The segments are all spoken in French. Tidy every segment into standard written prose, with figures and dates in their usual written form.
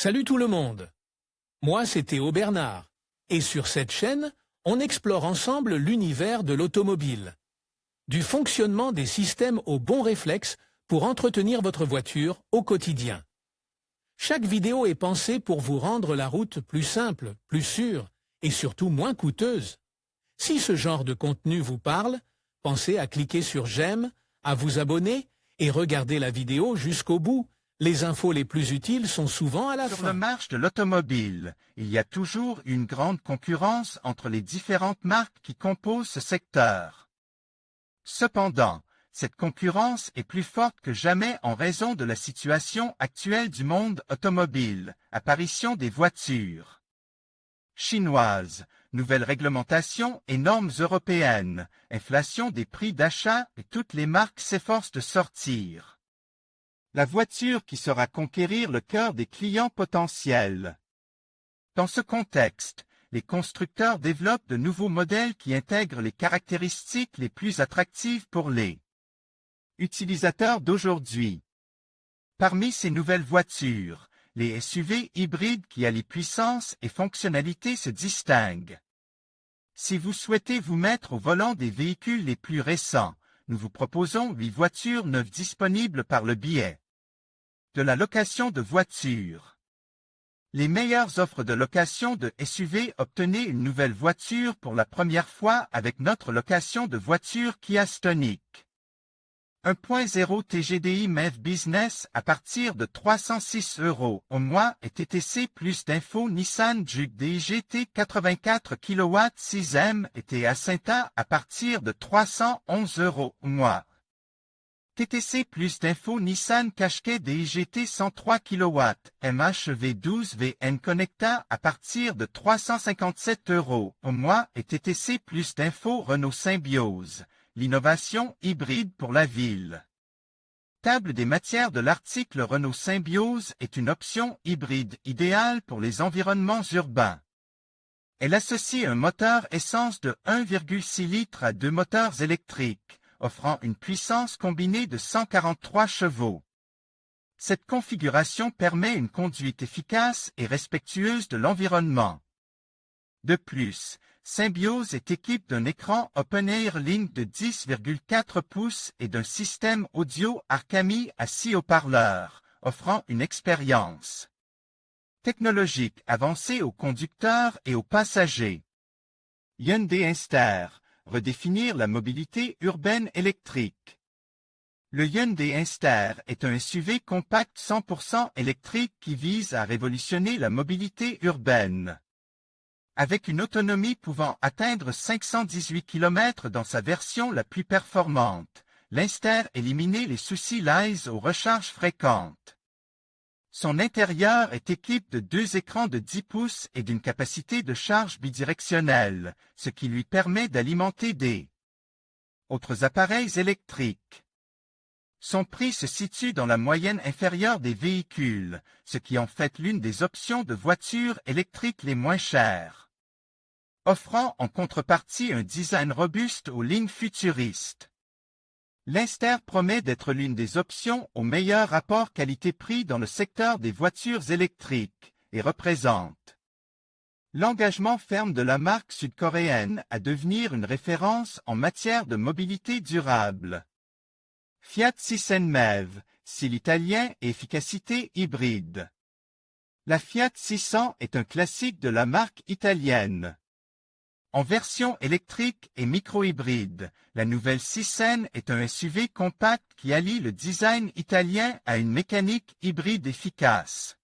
Salut tout le monde. Moi, c'est Théo Bernard. Et sur cette chaîne, on explore ensemble l'univers de l'automobile. Du fonctionnement des systèmes aux bons réflexes pour entretenir votre voiture au quotidien. Chaque vidéo est pensée pour vous rendre la route plus simple, plus sûre et surtout moins coûteuse. Si ce genre de contenu vous parle, pensez à cliquer sur j'aime, à vous abonner et regarder la vidéo jusqu'au bout. Les infos les plus utiles sont souvent à la fin. Sur le marché de l'automobile, il y a toujours une grande concurrence entre les différentes marques qui composent ce secteur. Cependant, cette concurrence est plus forte que jamais en raison de la situation actuelle du monde automobile, apparition des voitures chinoises, nouvelles réglementations et normes européennes, inflation des prix d'achat et toutes les marques s'efforcent de sortir la voiture qui saura conquérir le cœur des clients potentiels. Dans ce contexte, les constructeurs développent de nouveaux modèles qui intègrent les caractéristiques les plus attractives pour les utilisateurs d'aujourd'hui. Parmi ces nouvelles voitures, les SUV hybrides qui allient puissance et fonctionnalité se distinguent. Si vous souhaitez vous mettre au volant des véhicules les plus récents, nous vous proposons 8 voitures neuves disponibles par le biais de la location de voitures. Les meilleures offres de location de SUV. Obtenez une nouvelle voiture pour la première fois avec notre location de voiture Kia Stonic. 1.0 TGDI MEV Business à partir de 306 € au mois et TTC. Plus d'infos. Nissan Juke DIGT 84 kW 6e et TA Cinta à partir de 311 € au mois. TTC. Plus d'infos. Nissan Qashqai DIGT 103 kW MHEV 12 VN Connecta à partir de 357 € au mois et TTC. Plus d'infos. Renault Symbiose, l'innovation hybride pour la ville. Table des matières de l'article. Renault Symbiose est une option hybride idéale pour les environnements urbains. Elle associe un moteur essence de 1,6 litres à 2 moteurs électriques, offrant une puissance combinée de 143 chevaux. Cette configuration permet une conduite efficace et respectueuse de l'environnement. De plus, Symbiose est équipée d'un écran Open-Air Link de 10,4 pouces et d'un système audio Arcami à 6 haut-parleurs, offrant une expérience technologique avancée aux conducteurs et aux passagers. Hyundai Inster, redéfinir la mobilité urbaine électrique. Le Hyundai Inster est un SUV compact 100% électrique qui vise à révolutionner la mobilité urbaine. Avec une autonomie pouvant atteindre 518 km dans sa version la plus performante, l'Inster élimine les soucis liés aux recharges fréquentes. Son intérieur est équipé de 2 écrans de 10 pouces et d'une capacité de charge bidirectionnelle, ce qui lui permet d'alimenter des autres appareils électriques. Son prix se situe dans la moyenne inférieure des véhicules, ce qui en fait l'une des options de voitures électriques les moins chères, offrant en contrepartie un design robuste aux lignes futuristes. L'Inster promet d'être l'une des options au meilleur rapport qualité-prix dans le secteur des voitures électriques et représente l'engagement ferme de la marque sud-coréenne à devenir une référence en matière de mobilité durable. Fiat 600 MEV, style italien et efficacité hybride. La Fiat 600 est un classique de la marque italienne. En version électrique et micro-hybride, la nouvelle 600 est un SUV compact qui allie le design italien à une mécanique hybride efficace.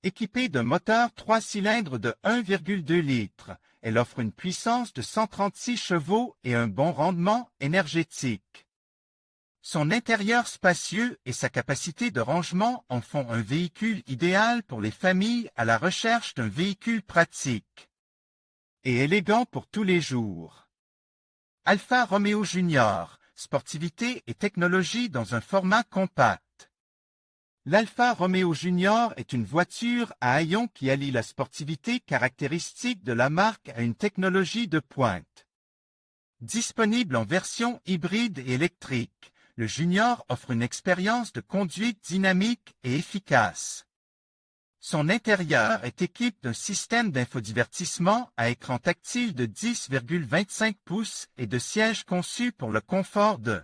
Équipée d'un moteur 3 cylindres de 1,2 litres, elle offre une puissance de 136 chevaux et un bon rendement énergétique. Son intérieur spacieux et sa capacité de rangement en font un véhicule idéal pour les familles à la recherche d'un véhicule pratique et élégant pour tous les jours. Alfa Romeo Junior, sportivité et technologie dans un format compact. L'Alfa Romeo Junior est une voiture à haillons qui allie la sportivité caractéristique de la marque à une technologie de pointe. Disponible en version hybride et électrique, le Junior offre une expérience de conduite dynamique et efficace. Son intérieur est équipé d'un système d'infodivertissement à écran tactile de 10,25 pouces et de sièges conçus pour le confort de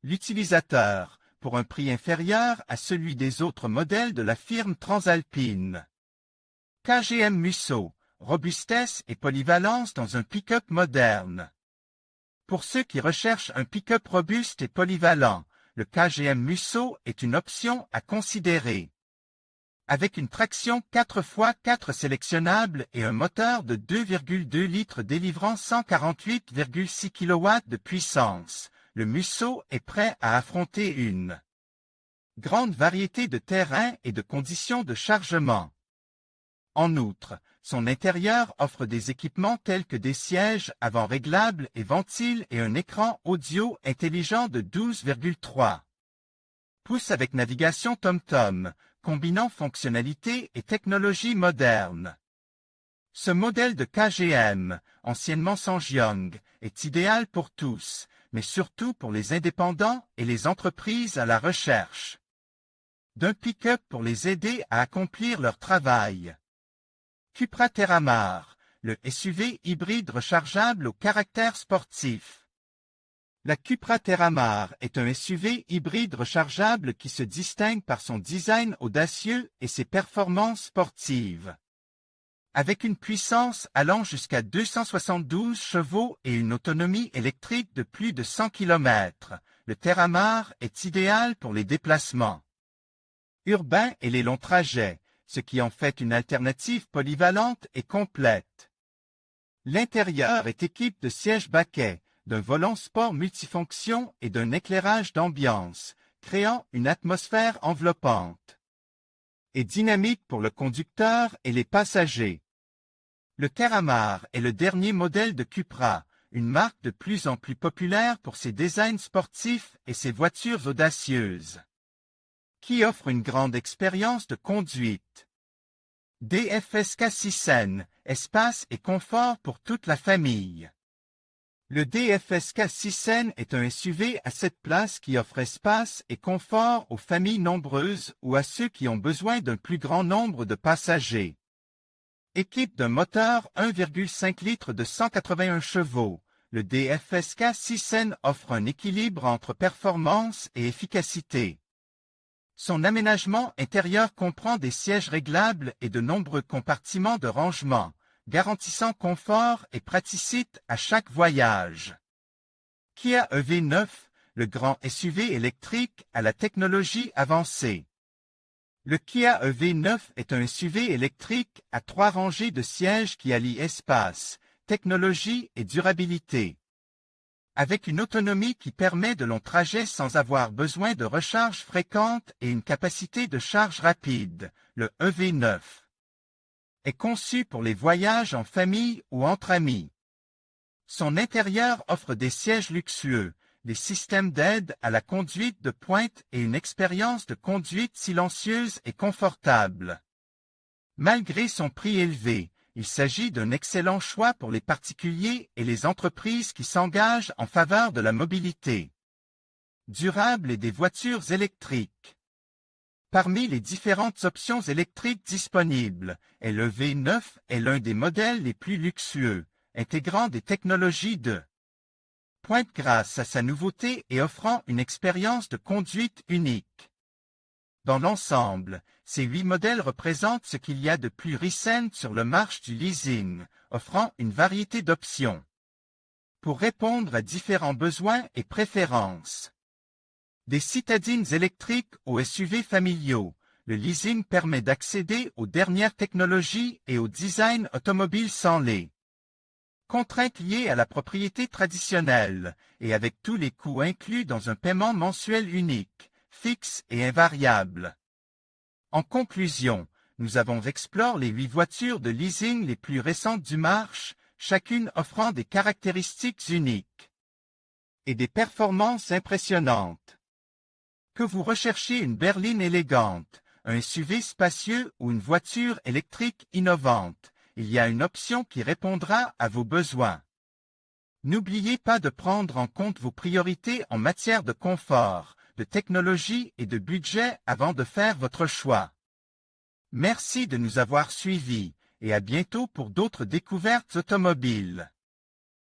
l'utilisateur, pour un prix inférieur à celui des autres modèles de la firme Transalpine. KGM Musso, robustesse et polyvalence dans un pick-up moderne. Pour ceux qui recherchent un pick-up robuste et polyvalent, le KGM Musso est une option à considérer. Avec une traction 4x4 sélectionnable et un moteur de 2,2 litres délivrant 148,6 kW de puissance, le Musso est prêt à affronter une grande variété de terrains et de conditions de chargement. En outre, son intérieur offre des équipements tels que des sièges avant réglables et ventiles et un écran audio intelligent de 12,3 pouces avec navigation TomTom, combinant fonctionnalité et technologie moderne. Ce modèle de KGM, anciennement Sangyong, est idéal pour tous, mais surtout pour les indépendants et les entreprises à la recherche d'un pick-up pour les aider à accomplir leur travail. Cupra Terramar, le SUV hybride rechargeable au caractère sportif. La Cupra Terramar est un SUV hybride rechargeable qui se distingue par son design audacieux et ses performances sportives. Avec une puissance allant jusqu'à 272 chevaux et une autonomie électrique de plus de 100 km, le Terramar est idéal pour les déplacements urbains et les longs trajets, ce qui en fait une alternative polyvalente et complète. L'intérieur est équipé de sièges baquets, d'un volant sport multifonction et d'un éclairage d'ambiance, créant une atmosphère enveloppante et dynamique pour le conducteur et les passagers. Le Terramar est le dernier modèle de Cupra, une marque de plus en plus populaire pour ses designs sportifs et ses voitures audacieuses, qui offre une grande expérience de conduite. DFSK 6N, espace et confort pour toute la famille. Le DFSK 6N est un SUV à 7 places qui offre espace et confort aux familles nombreuses ou à ceux qui ont besoin d'un plus grand nombre de passagers. Équipe d'un moteur 1,5 litres de 181 chevaux, le DFSK 6N offre un équilibre entre performance et efficacité. Son aménagement intérieur comprend des sièges réglables et de nombreux compartiments de rangement, garantissant confort et praticité à chaque voyage. Kia EV9, le grand SUV électrique à la technologie avancée. Le Kia EV9 est un SUV électrique à 3 rangées de sièges qui allient espace, technologie et durabilité. Avec une autonomie qui permet de longs trajets sans avoir besoin de recharge fréquente et une capacité de charge rapide, le EV9 est conçu pour les voyages en famille ou entre amis. Son intérieur offre des sièges luxueux, des systèmes d'aide à la conduite de pointe et une expérience de conduite silencieuse et confortable. Malgré son prix élevé, il s'agit d'un excellent choix pour les particuliers et les entreprises qui s'engagent en faveur de la mobilité durable et des voitures électriques. Parmi les différentes options électriques disponibles, le V9 est l'un des modèles les plus luxueux, intégrant des technologies de pointe grâce à sa nouveauté et offrant une expérience de conduite unique. Dans l'ensemble, ces 8 modèles représentent ce qu'il y a de plus récent sur le marché du leasing, offrant une variété d'options pour répondre à différents besoins et préférences. Des citadines électriques aux SUV familiaux, le leasing permet d'accéder aux dernières technologies et au design automobile sans les contraintes liées à la propriété traditionnelle, et avec tous les coûts inclus dans un paiement mensuel unique, fixe et invariable. En conclusion, nous avons exploré les 8 voitures de leasing les plus récentes du marché, chacune offrant des caractéristiques uniques et des performances impressionnantes. Que vous recherchiez une berline élégante, un SUV spacieux ou une voiture électrique innovante, il y a une option qui répondra à vos besoins. N'oubliez pas de prendre en compte vos priorités en matière de confort, de technologie et de budget avant de faire votre choix. Merci de nous avoir suivis et à bientôt pour d'autres découvertes automobiles.